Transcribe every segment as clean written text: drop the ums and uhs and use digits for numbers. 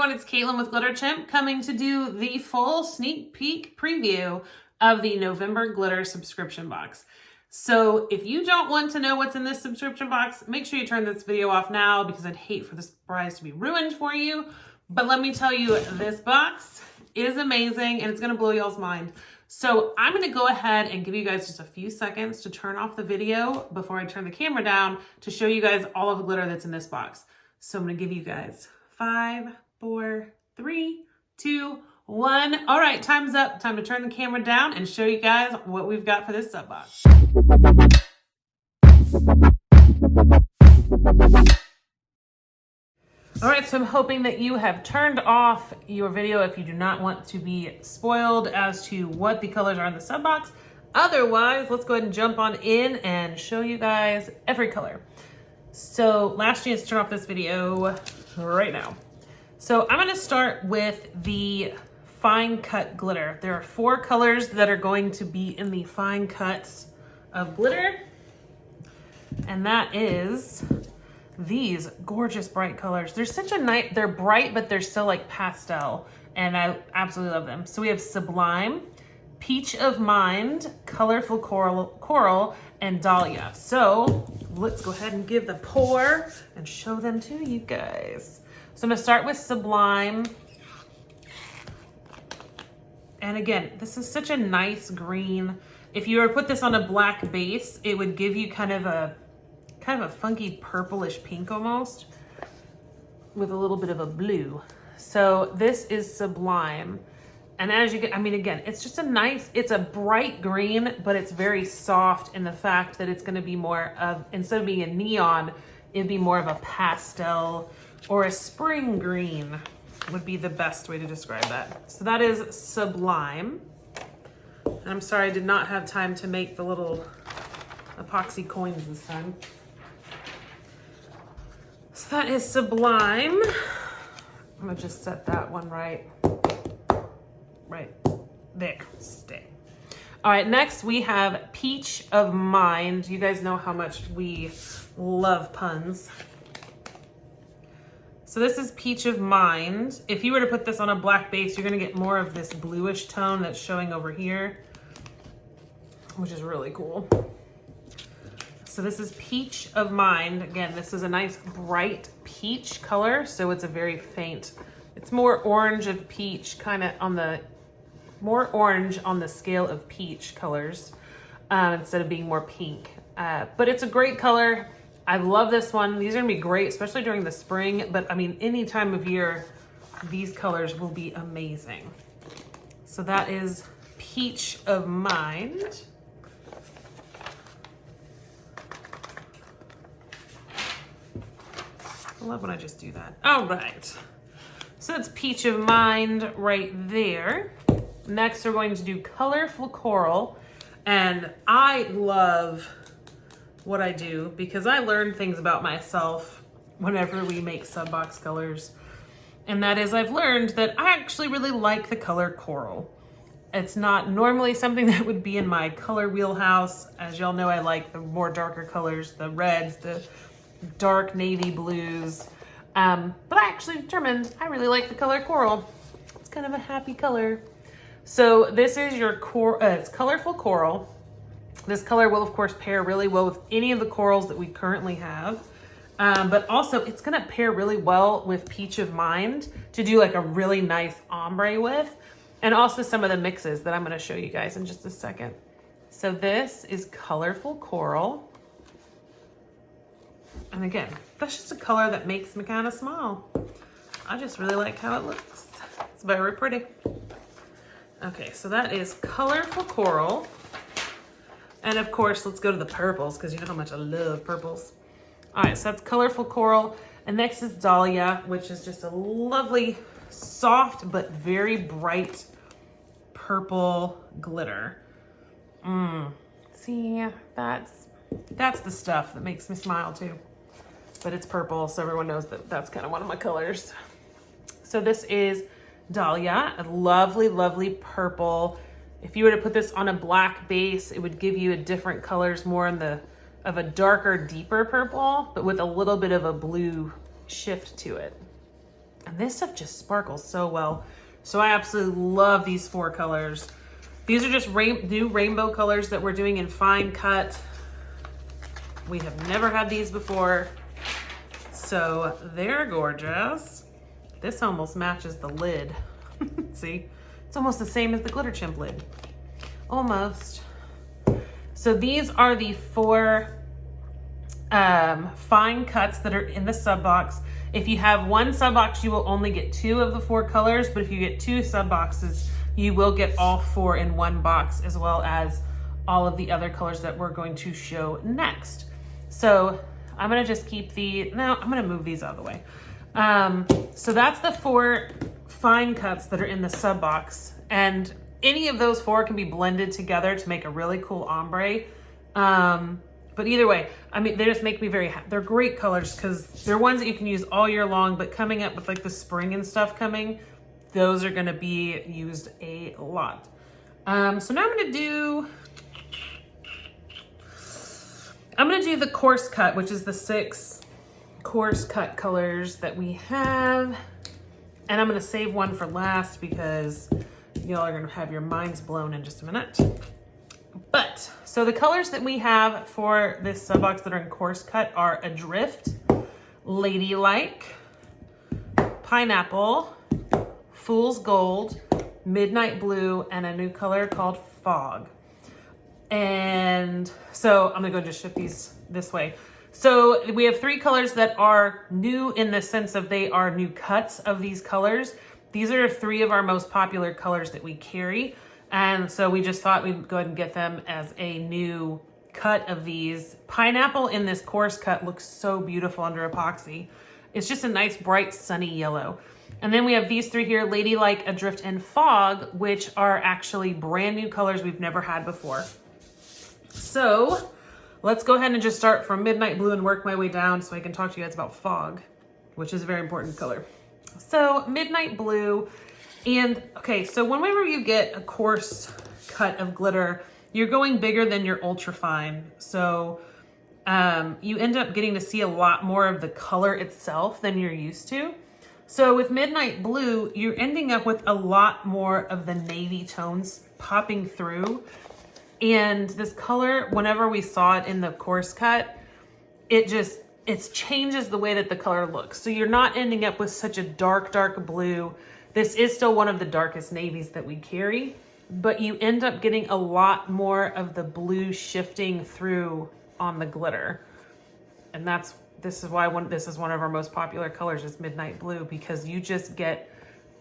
everyone, it's Caitlin with Glitter Chimp coming to do the full sneak peek preview of the November Glitter subscription box. So if you don't want to know what's in this subscription box, make sure you turn this video off now because I'd hate for the surprise to be ruined for you. But let me tell you, this box is amazing and it's gonna blow y'all's mind. So I'm gonna go ahead and give you guys just a few seconds to turn off the video before I turn the camera down to show you guys all of the glitter that's in this box. So I'm gonna give you guys 5, 4, 3, 2, 1. All right, time's up. Time to turn the camera down and show you guys what we've got for this sub box. All right, so I'm hoping that you have turned off your video if you do not want to be spoiled as to what the colors are in the sub box. Otherwise, let's go ahead and jump on in and show you guys every color. So last chance to turn off this video right now. So I'm gonna start with the fine cut glitter. There are 4 colors that are going to be in the fine cuts of glitter. And that is these gorgeous bright colors. They're such a nice, they're bright, but they're still like pastel. And I absolutely love them. So we have Sublime, Peach of Mind, Colorful Coral, and Dahlia. So let's go ahead and give the pour and show them to you guys. So I'm gonna start with Sublime. And again, this is such a nice green. If you were to put this on a black base, it would give you kind of a funky purplish pink almost with a little bit of a blue. So this is Sublime. And as you get, I mean, again, it's just a nice, it's a bright green, but it's very soft in the fact that it's gonna be more of, instead of being a neon, it'd be more of a pastel or a spring green would be the best way to describe that. So that is Sublime. And I'm sorry, I did not have time to make the little epoxy coins this time. So that is Sublime. I'm gonna just set that one right there, stay. All right, next we have Peach of Mind. You guys know how much we love puns. So this is Peach of Mind. If you were to put this on a black base, you're gonna get more of this bluish tone that's showing over here, which is really cool. So this is Peach of Mind. Again, this is a nice bright peach color, so it's a very faint, it's more orange of peach, kind of on the, more orange on the scale of peach colors, instead of being more pink. But it's a great color. I love this one. These are gonna be great, especially during the spring, but I mean, any time of year, these colors will be amazing. So that is Peach of Mind. I love when I just do that. All right. So that's Peach of Mind right there. Next, we're going to do Colorful Coral. And I love what I do because I learn things about myself whenever we make sub box colors. And that is, I've learned that I actually really like the color coral. It's not normally something that would be in my color wheelhouse. As y'all know, I like the more darker colors, the reds, the dark navy blues. But I actually determined I really like the color coral. It's kind of a happy color. So this is your it's Colorful Coral. This color will of course pair really well with any of the corals that we currently have. But also it's gonna pair really well with Peach of Mind to do like a really nice ombre with, and also some of the mixes that I'm gonna show you guys in just a second. So this is Colorful Coral. And again, that's just a color that makes me kind of smile. I just really like how it looks. It's very pretty. Okay, so that is Colorful Coral. And of course, let's go to the purples because you know how much I love purples. All right, so that's Colorful Coral. And next is Dahlia, which is just a lovely, soft, but very bright purple glitter. See, that's the stuff that makes me smile too. But it's purple, so everyone knows that that's kind of one of my colors. So this is Dahlia, a lovely, lovely purple. If you were to put this on a black base, it would give you a different colors, more in the, of a darker, deeper purple, but with a little bit of a blue shift to it. And this stuff just sparkles so well. So I absolutely love these 4 colors. These are just new rainbow colors that we're doing in fine cut. We have never had these before. So they're gorgeous. This almost matches the lid. See, it's almost the same as the glitter chimp lid. Almost. So these are the 4 fine cuts that are in the sub box. If you have 1 sub box, you will only get 2 of the 4 colors, but if you get 2 sub boxes, you will get all 4 in 1 box, as well as all of the other colors that we're going to show next. So I'm gonna just keep I'm gonna move these out of the way. So that's the 4 fine cuts that are in the sub box, and any of those 4 can be blended together to make a really cool ombre. But either way, I mean, they just make me very happy. They're great colors because they're ones that you can use all year long, but coming up with like the spring and stuff coming, those are gonna be used a lot. So now I'm gonna do the coarse cut, which is the 6 coarse cut colors that we have. And I'm gonna save one for last because y'all are gonna have your minds blown in just a minute. But, so the colors that we have for this sub box that are in coarse cut are Adrift, Ladylike, Pineapple, Fool's Gold, Midnight Blue, and a new color called Fog. And so I'm gonna go just shift these this way. So we have 3 colors that are new in the sense of they are new cuts of these colors. These are 3 of our most popular colors that we carry. And so we just thought we'd go ahead and get them as a new cut of these. Pineapple in this coarse cut looks so beautiful under epoxy. It's just a nice bright sunny yellow. And then we have these 3 here, Ladylike, Adrift, and Fog, which are actually brand new colors we've never had before. So let's go ahead and just start from Midnight Blue and work my way down so I can talk to you guys about Fog, which is a very important color. So Midnight Blue, and okay, so whenever you get a coarse cut of glitter, you're going bigger than your ultra fine. So you end up getting to see a lot more of the color itself than you're used to. So with Midnight Blue, you're ending up with a lot more of the navy tones popping through. And this color, whenever we saw it in the coarse cut, it changes the way that the color looks. So you're not ending up with such a dark, dark blue. This is still one of the darkest navies that we carry, but you end up getting a lot more of the blue shifting through on the glitter. And this is why this is one of our most popular colors is Midnight Blue, because you just get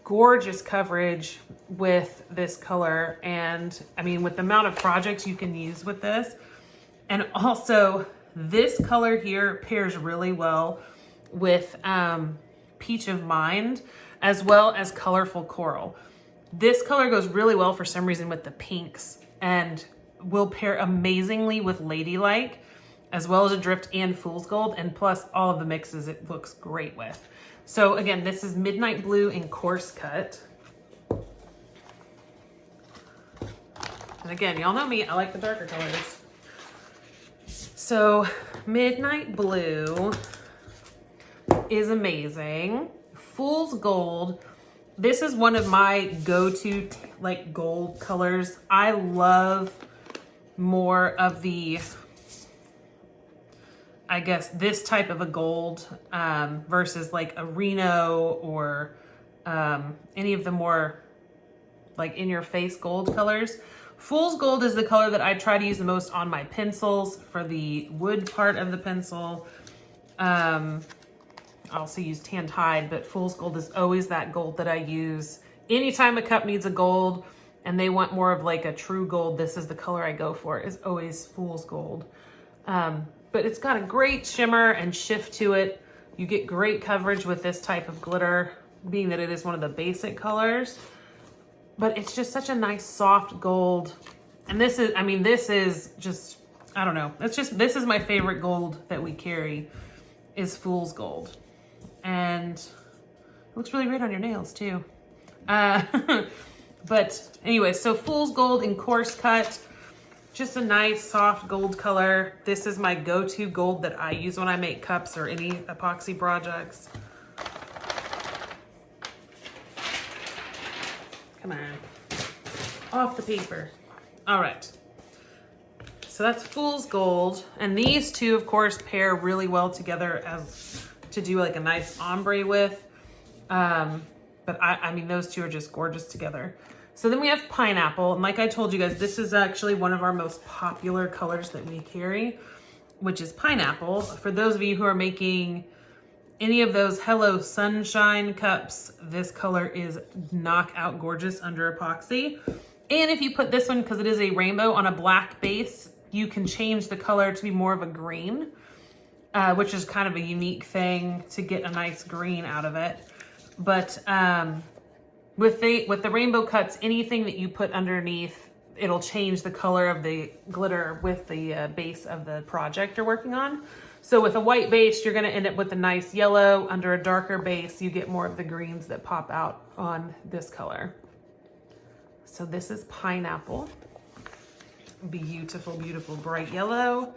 gorgeous coverage with this color. And I mean, with the amount of projects you can use with this, and also this color here pairs really well with Peach of Mind, as well as Colorful Coral. This color goes really well for some reason with the pinks and will pair amazingly with Ladylike, as well as Adrift and Fool's Gold, and plus all of the mixes it looks great with. So again, this is Midnight Blue in coarse cut. And again, y'all know me, I like the darker colors. So Midnight Blue is amazing. Fool's Gold, this is one of my go-to like gold colors. I love more of the, I guess, this type of a gold versus like a Reno or any of the more like in-your-face gold colors. Fool's Gold is the color that I try to use the most on my pencils for the wood part of the pencil. I also use Tan Tide, but Fool's Gold is always that gold that I use. Anytime a cup needs a gold and they want more of like a true gold, this is the color I go for, is always Fool's Gold. But it's got a great shimmer and shift to it. You get great coverage with this type of glitter, being that it is one of the basic colors. But it's just such a nice soft gold. And this is, I mean, this is just, I don't know. It's just, this is my favorite gold that we carry, is Fool's Gold. And it looks really great on your nails too. But anyway, so Fool's Gold in coarse cut, just a nice soft gold color. This is my go-to gold that I use when I make cups or any epoxy projects. Come on. Off the paper. All right. So that's Fool's Gold. And these two, of course, pair really well together as to do like a nice ombre with. But I mean, those two are just gorgeous together. So then we have Pineapple. And like I told you guys, this is actually one of our most popular colors that we carry, which is Pineapple. For those of you who are making any of those Hello Sunshine cups, this color is knockout gorgeous under epoxy. And if you put this one, because it is a rainbow on a black base, you can change the color to be more of a green, which is kind of a unique thing to get a nice green out of it. But with the rainbow cuts, anything that you put underneath, it'll change the color of the glitter with the base of the project you're working on. So with a white base, you're gonna end up with a nice yellow. Under a darker base, you get more of the greens that pop out on this color. So this is Pineapple. Beautiful, beautiful bright yellow.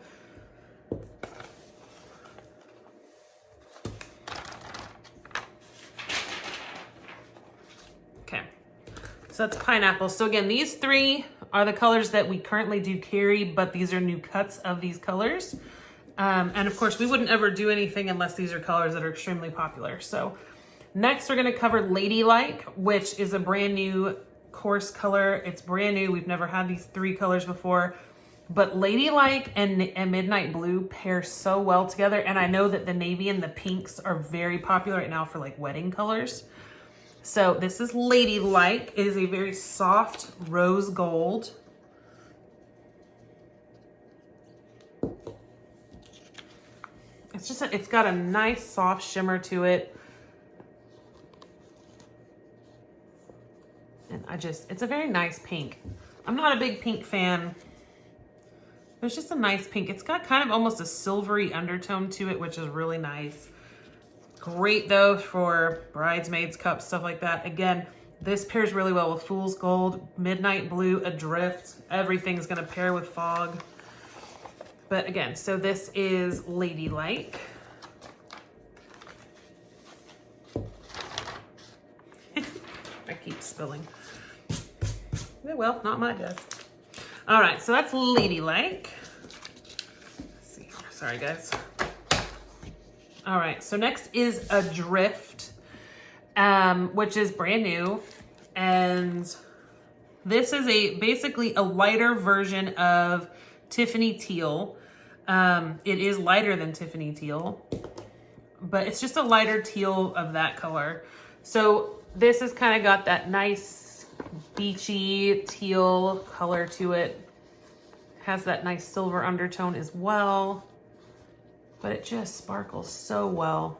Okay, so that's Pineapple. So again, these three are the colors that we currently do carry, but these are new cuts of these colors. And of course, we wouldn't ever do anything unless these are colors that are extremely popular. So next we're gonna cover Ladylike, which is a brand new course color. It's brand new. We've never had these three colors before, but Ladylike and Midnight Blue pair so well together. And I know that the navy and the pinks are very popular right now for like wedding colors. So this is Ladylike. It is a very soft rose gold. It's got a nice soft shimmer to it. And it's a very nice pink. I'm not a big pink fan. It's just a nice pink. It's got kind of almost a silvery undertone to it, which is really nice. Great though for bridesmaids, cups, stuff like that. Again, this pairs really well with Fool's Gold, Midnight Blue, Adrift. Everything's gonna pair with Fog. But again, so this is Ladylike. I keep spilling. Yeah, well, not my desk. All right, so that's Ladylike. Let's see, sorry guys. All right, so next is Adrift, which is brand new. And this is basically a lighter version of Tiffany Teal. It is lighter than Tiffany Teal, but it's just a lighter teal of that color. So this has kind of got that nice beachy teal color to it. Has that nice silver undertone as well, but it just sparkles so well.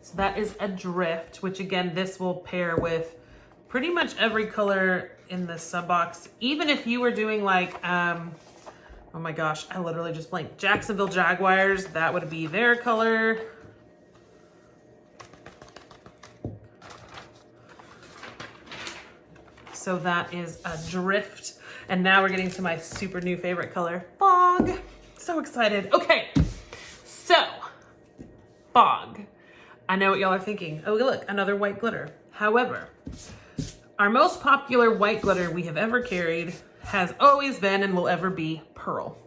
So that is Adrift, which again, this will pair with pretty much every color in the sub box. Even if you were doing like, oh my gosh, I literally just blanked. Jacksonville Jaguars, that would be their color. So that is Adrift. And now we're getting to my super new favorite color, Fog. So excited. Okay, so Fog. I know what y'all are thinking. Oh, look, another white glitter. However, our most popular white glitter we have ever carried has always been and will ever be Pearl.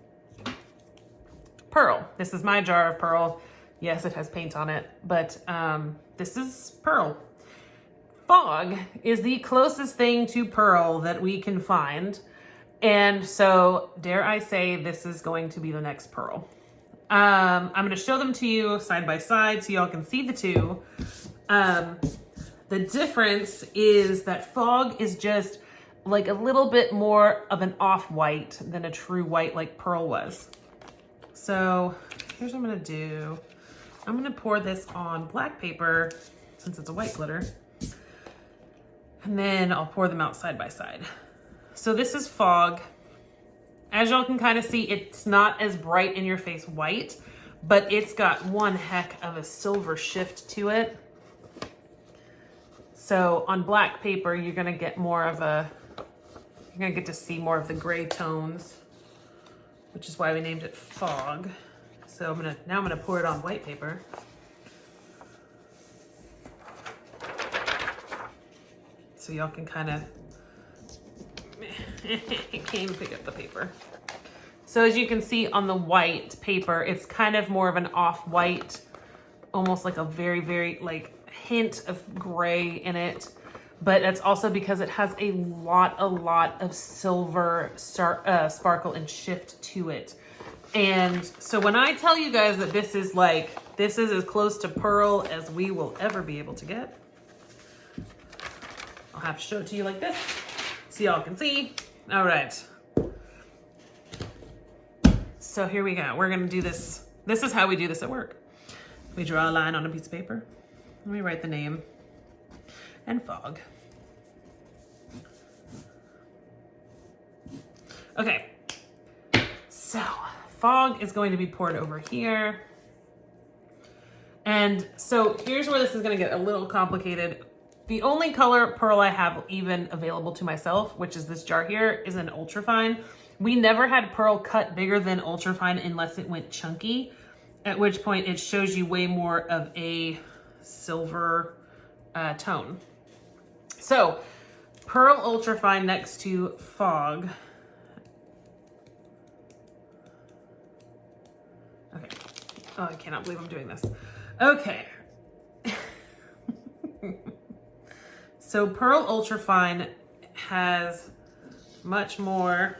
Pearl. This is my jar of Pearl. Yes, it has paint on it, but this is Pearl. Fog is the closest thing to Pearl that we can find. And so, dare I say, this is going to be the next Pearl. I'm going to show them to you side by side so y'all can see the two. The difference is that Fog is just like a little bit more of an off-white than a true white like Pearl was. So here's what I'm gonna do. I'm gonna pour this on black paper since it's a white glitter. And then I'll pour them out side by side. So this is Fog. As y'all can kind of see, it's not as bright in your face white, but it's got one heck of a silver shift to it. So on black paper, you're gonna get more of you're gonna get to see more of the gray tones, which is why we named it Fog. So now I'm gonna pour it on white paper. So y'all can kind of, can't even pick up the paper. So as you can see on the white paper, it's kind of more of an off-white, almost like a very, very like hint of gray in it. But that's also because it has a lot of silver sparkle and shift to it. And so when I tell you guys that this is as close to pearl as we will ever be able to get, I'll have to show it to you like this so y'all can see. All right. So here we go. We're gonna do this. This is how we do this at work. We draw a line on a piece of paper. Let me write the name and fog. Okay, so fog is going to be poured over here. And so here's where this is gonna get a little complicated. The only color pearl I have even available to myself, which is this jar here, is an ultrafine. We never had pearl cut bigger than ultrafine unless it went chunky, at which point it shows you way more of a silver tone. So pearl ultrafine next to fog. Okay. Oh, I cannot believe I'm doing this. Okay. So pearl ultrafine has much more,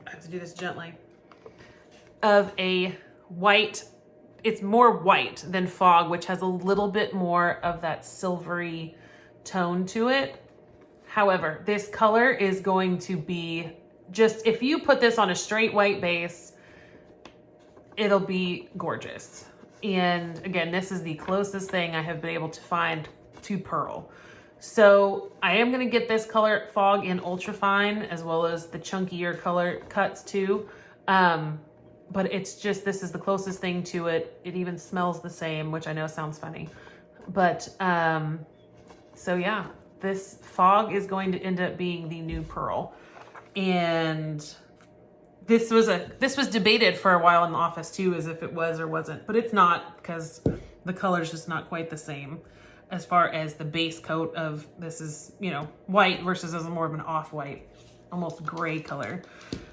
I have to do this gently, of a white. It's more white than fog, which has a little bit more of that silvery tone to it. However, this color is going to be just, if you put this on a straight white base, it'll be gorgeous. And again, this is the closest thing I have been able to find to pearl. So I am gonna get this color fog in ultrafine as well as the chunkier color cuts too. But it's just, this is the closest thing to it. It even smells the same, which I know sounds funny. But so yeah, this fog is going to end up being the new pearl. And this was debated for a while in the office too, as if it was or wasn't, but it's not, because the color's just not quite the same as far as the base coat of this is, you know, white versus as more of an off-white, almost gray color.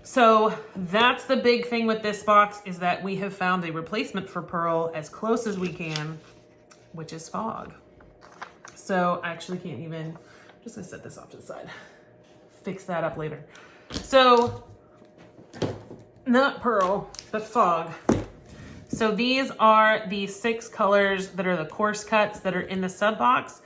So that's the big thing with this box, is that we have found a replacement for pearl as close as we can, which is fog. So I actually can't even, I'm just gonna set this off to the side, fix that up later. So not pearl, but fog. So these are the 6 colors that are the coarse cuts that are in the sub box.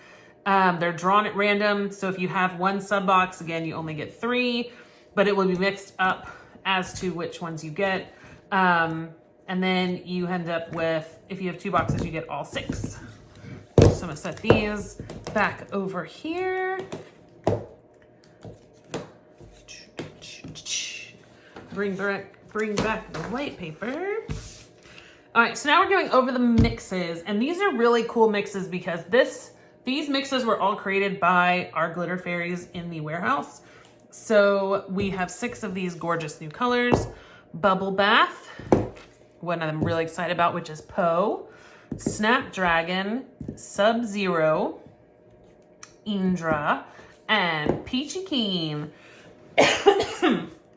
They're drawn at random. So if you have one sub box, again, you only get 3, but it will be mixed up as to which ones you get. And then you end up with, if you have 2 boxes, you get all 6. So I'm gonna set these back over here. Bring back the white paper. All right, so now we're going over the mixes, and these are really cool mixes because these mixes were all created by our glitter fairies in the warehouse. So we have 6 of these gorgeous new colors. Bubble Bath, one I'm really excited about, which is Poe, Snapdragon, Sub-Zero, Indra, and Peachy Keen.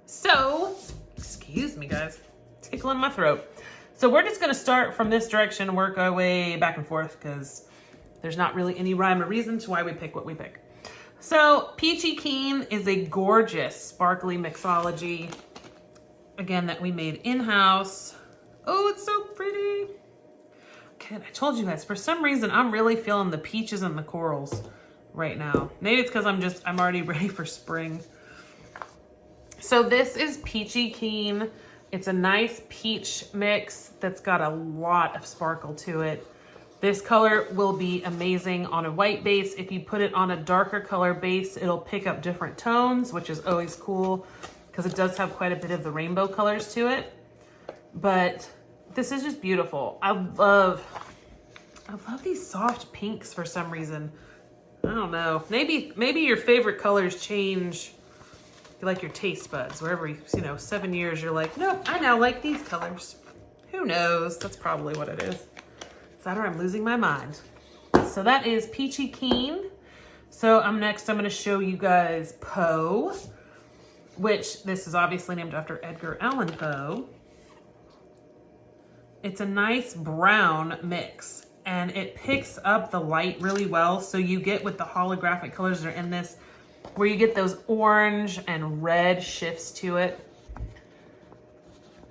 So, excuse me guys, tickling my throat. So we're just gonna start from this direction and work our way back and forth because there's not really any rhyme or reason to why we pick what we pick. So Peachy Keen is a gorgeous sparkly mixology, again, that we made in-house. Oh, it's so pretty. Okay, I told you guys, for some reason, I'm really feeling the peaches and the corals right now. Maybe it's because I'm already ready for spring. So this is Peachy Keen. It's a nice peach mix that's got a lot of sparkle to it. This color will be amazing on a white base. If you put it on a darker color base, it'll pick up different tones, which is always cool because it does have quite a bit of the rainbow colors to it. But this is just beautiful. I love these soft pinks for some reason. I don't know. Maybe your favorite colors change, like your taste buds, where every 7 years you're like, nope, I now like these colors. Who knows? That's probably what it is. It's that or I'm losing my mind. So that is Peachy Keen. So I'm gonna show you guys Poe, which this is obviously named after Edgar Allan Poe. It's a nice brown mix and it picks up the light really well. So you get with the holographic colors that are in this, where you get those orange and red shifts to it.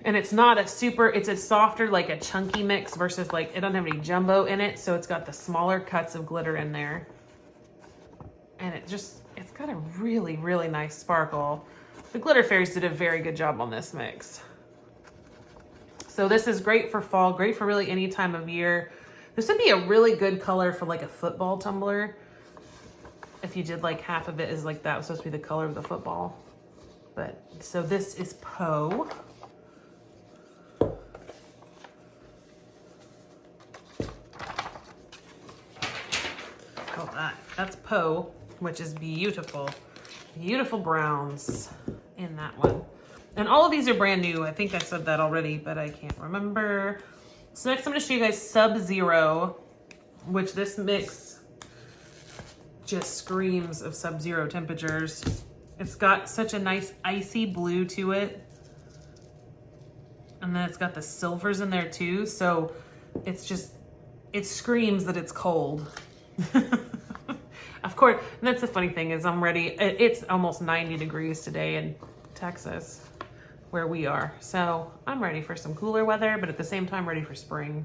And it's not a super, it's a softer, like a chunky mix versus like, it doesn't have any jumbo in it. So it's got the smaller cuts of glitter in there. And it's got a really, really nice sparkle. The Glitter Fairies did a very good job on this mix. So this is great for fall, great for really any time of year. This would be a really good color for like a football tumbler. If you did like half of it is like that was supposed to be the color of the football. But so this is Poe. That's Poe, which is beautiful. Beautiful browns in that one. And all of these are brand new. I think I said that already, but I can't remember. So next I'm going to show you guys Sub-Zero, which this mix just screams of Sub-Zero temperatures. It's got such a nice icy blue to it. And then it's got the silvers in there too. So it's just, it screams that it's cold. Of course, and that's the funny thing is I'm ready. It's almost 90 degrees today in Texas, where we are. So I'm ready for some cooler weather, but at the same time ready for spring.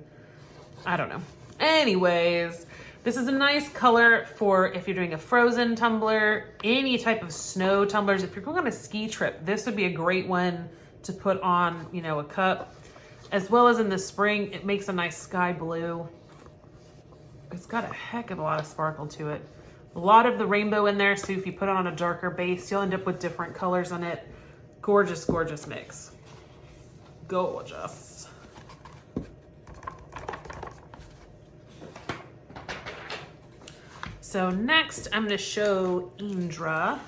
I don't know. Anyways, this is a nice color for if you're doing a frozen tumbler, any type of snow tumblers. If you're going on a ski trip, this would be a great one to put on, you know, a cup. As well as in the spring, it makes a nice sky blue. It's got a heck of a lot of sparkle to it. A lot of the rainbow in there, so if you put it on a darker base, you'll end up with different colors on it. Gorgeous, gorgeous mix. Gorgeous. So next, I'm going to show Indra.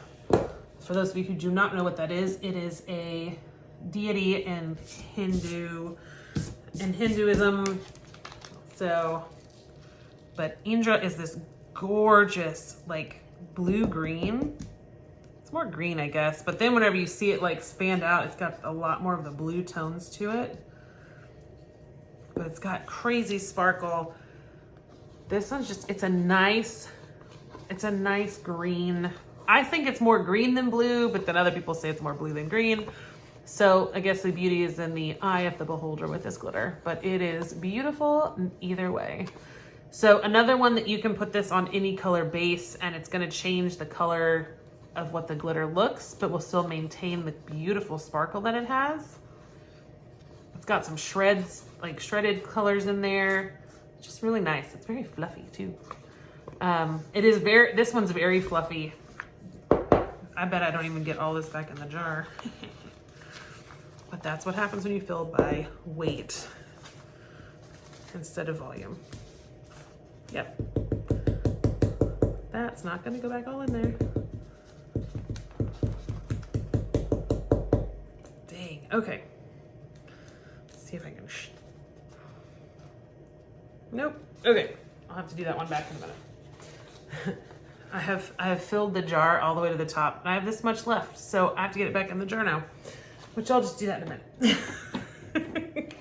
For those of you who do not know what that is, it is a deity in Hinduism. So, but Indra is this gorgeous, like blue-green. It's more green, I guess. But then whenever you see it like spanned out, it's got a lot more of the blue tones to it. But it's got crazy sparkle. This one's just, it's a nice green. I think it's more green than blue, but then other people say it's more blue than green. So I guess the beauty is in the eye of the beholder with this glitter, but it is beautiful either way. So another one that you can put this on any color base and it's gonna change the color of what the glitter looks, but will still maintain the beautiful sparkle that it has. It's got some shreds, like shredded colors in there. Just really nice. It's very fluffy too. This one's very fluffy. I bet I don't even get all this back in the jar. But that's what happens when you fill by weight instead of volume. Yep. That's not gonna go back all in there. Dang, okay. Let's see if I can, nope, okay. I'll have to do that one back in a minute. I have filled the jar all the way to the top and I have this much left, so I have to get it back in the jar now, which I'll just do that in a minute.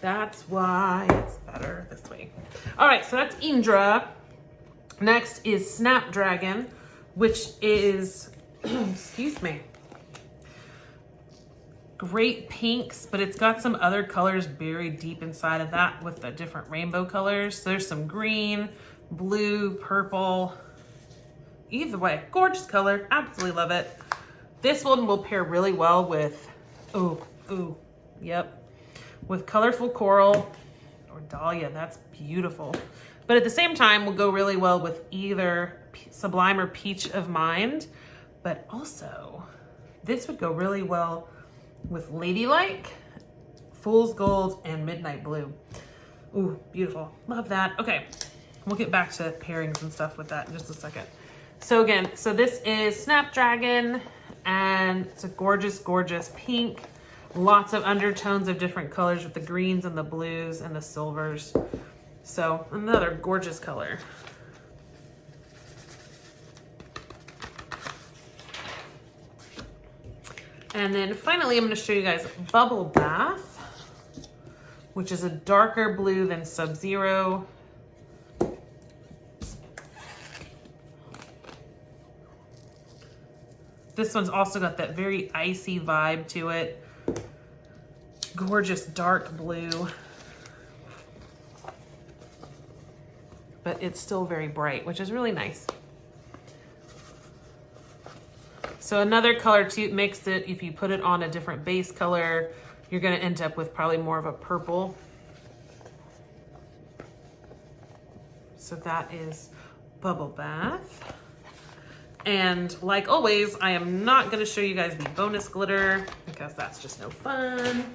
That's why it's better this way. All right, so that's Indra. Next is Snapdragon, which is, excuse me, great pinks, but it's got some other colors buried deep inside of that with the different rainbow colors. So there's some green, blue, purple. Either way, gorgeous color, absolutely love it. This one will pair really well with, yep, with Colorful Coral or Dahlia. That's beautiful. But at the same time, will go really well with either Sublime or Peach of Mind. But also, this would go really well with Ladylike, Fool's Gold, and Midnight Blue. Ooh, beautiful. Love that. Okay, we'll get back to pairings and stuff with that in just a second. So again, so this is Snapdragon, and it's a gorgeous, gorgeous pink. Lots of undertones of different colors with the greens and the blues and the silvers. So another gorgeous color. And then finally, I'm going to show you guys Bubble Bath, which is a darker blue than Sub-Zero. This one's also got that very icy vibe to it. Gorgeous dark blue. But it's still very bright, which is really nice. So another color to mix it, if you put it on a different base color, you're gonna end up with probably more of a purple. So that is Bubble Bath. And like always, I am not gonna show you guys the bonus glitter because that's just no fun.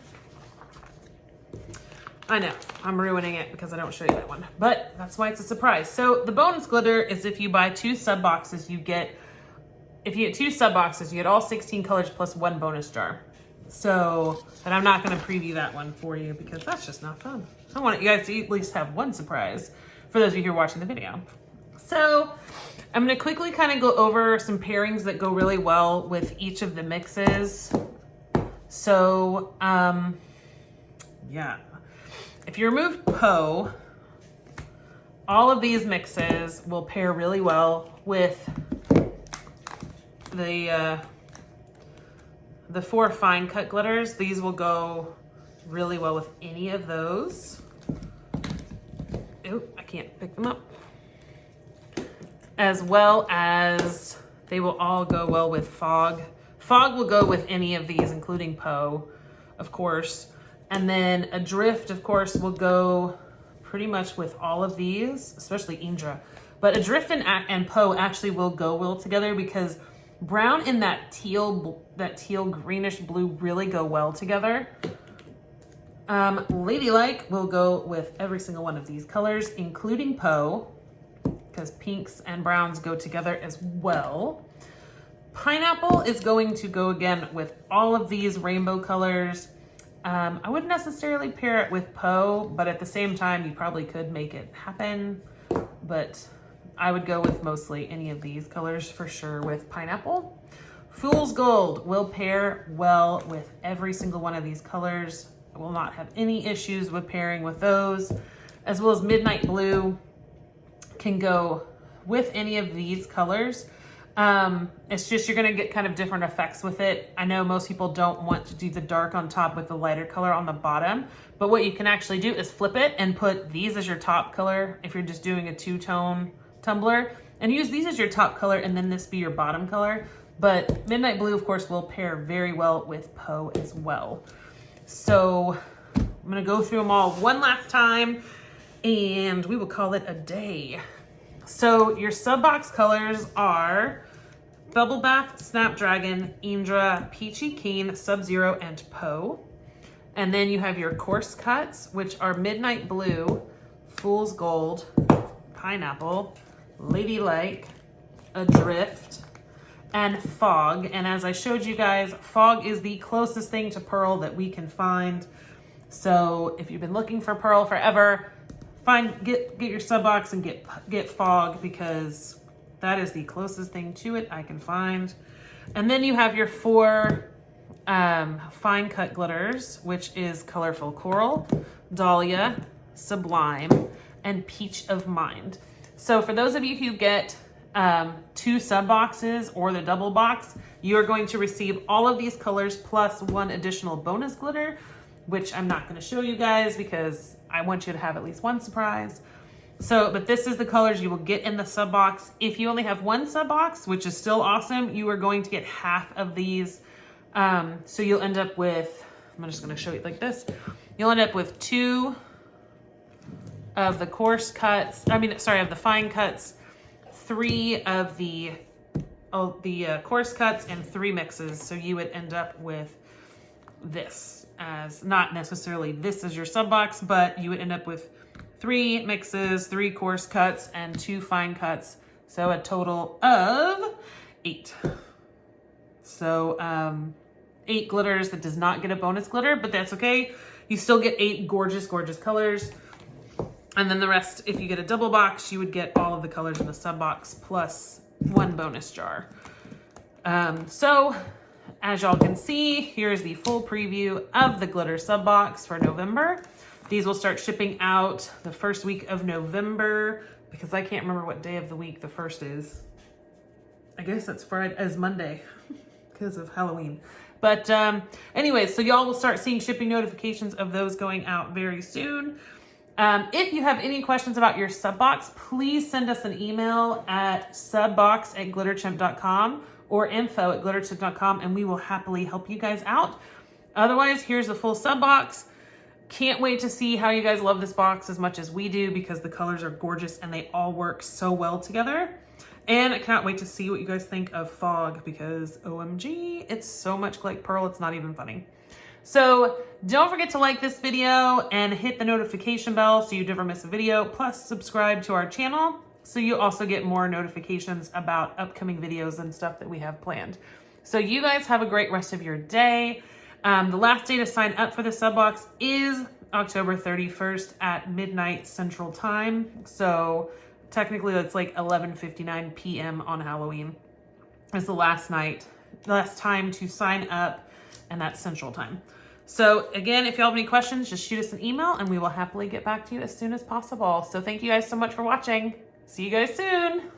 I know, I'm ruining it because I don't show you that one, but that's why it's a surprise. So the bonus glitter is if you buy 2 sub boxes, if you get 2 sub boxes, you get all 16 colors plus 1 bonus jar. So, but I'm not gonna preview that one for you because that's just not fun. I want you guys to at least have one surprise for those of you who are watching the video. So I'm gonna quickly kind of go over some pairings that go really well with each of the mixes. So, yeah. If you remove Poe, all of these mixes will pair really well with the 4 fine cut glitters. These will go really well with any of those. Oh, I can't pick them up. As well as they will all go well with Fog. Fog will go with any of these, including Poe, of course. And then Adrift, of course, will go pretty much with all of these, especially Indra. But Adrift and Poe actually will go well together because brown and that teal greenish blue really go well together. Ladylike will go with every single one of these colors, including Poe, because pinks and browns go together as well. Pineapple is going to go again with all of these rainbow colors. I wouldn't necessarily pair it with Poe, but at the same time, you probably could make it happen. But I would go with mostly any of these colors for sure with Pineapple. Fool's Gold will pair well with every single one of these colors. I will not have any issues with pairing with those. As well as Midnight Blue can go with any of these colors. It's just you're gonna get kind of different effects with it. I know most people don't want to do the dark on top with the lighter color on the bottom, but what you can actually do is flip it and put these as your top color if you're just doing a 2-tone tumbler, and use these as your top color and then this be your bottom color. But Midnight Blue, of course, will pair very well with Poe as well. So I'm gonna go through them all one last time and we will call it a day. So your sub box colors are Bubble Bath, Snapdragon, Indra, Peachy Keen, Sub-Zero, and Poe. And then you have your course cuts, which are Midnight Blue, Fool's Gold, Pineapple, Ladylike, Adrift, and Fog. And as I showed you guys, Fog is the closest thing to Pearl that we can find. So if you've been looking for Pearl forever, get your sub box and get Fog, because that is the closest thing to it I can find. And then you have your 4 fine cut glitters, which is Colorful Coral, Dahlia, Sublime, and Peach of Mind. So for those of you who get 2 sub boxes or the double box, you are going to receive all of these colors plus 1 additional bonus glitter, which I'm not going to show you guys because I want you to have at least one surprise. So, but this is the colors you will get in the sub box. If you only have 1 sub box, which is still awesome, you are going to get half of these. So you'll end up with, I'm just going to show you like this. You'll end up with 2 of the coarse cuts, of the fine cuts, 3 of the coarse cuts, and 3 mixes. So you would end up with this as not necessarily this as your sub box, but you would end up with 3 mixes, 3 coarse cuts, and 2 fine cuts. So a total of 8. So 8 glitters that does not get a bonus glitter, but that's okay. You still get 8 gorgeous, gorgeous colors. And then the rest, if you get a double box, you would get all of the colors in the sub box plus 1 bonus jar. So as y'all can see, here's the full preview of the glitter sub box for November. These will start shipping out the first week of November, because I can't remember what day of the week the first is. I guess it's Friday, as Monday, because of Halloween. But anyways, so y'all will start seeing shipping notifications of those going out very soon. If you have any questions about your sub box, please send us an email at subbox@glitterchimp.com or info@glitterchimp.com, and we will happily help you guys out. Otherwise, here's the full sub box. Can't wait to see how you guys love this box as much as we do, because the colors are gorgeous and they all work so well together. And I cannot wait to see what you guys think of Fog, because OMG, it's so much like Pearl, it's not even funny. So don't forget to like this video and hit the notification bell so you never miss a video. Plus subscribe to our channel so you also get more notifications about upcoming videos and stuff that we have planned. So you guys have a great rest of your day. The last day to sign up for the sub box is October 31st at midnight Central Time. So technically that's like 11:59 p.m. on Halloween is the last time to sign up, and that's Central Time. So again, if y'all have any questions, just shoot us an email and we will happily get back to you as soon as possible. So thank you guys so much for watching. See you guys soon.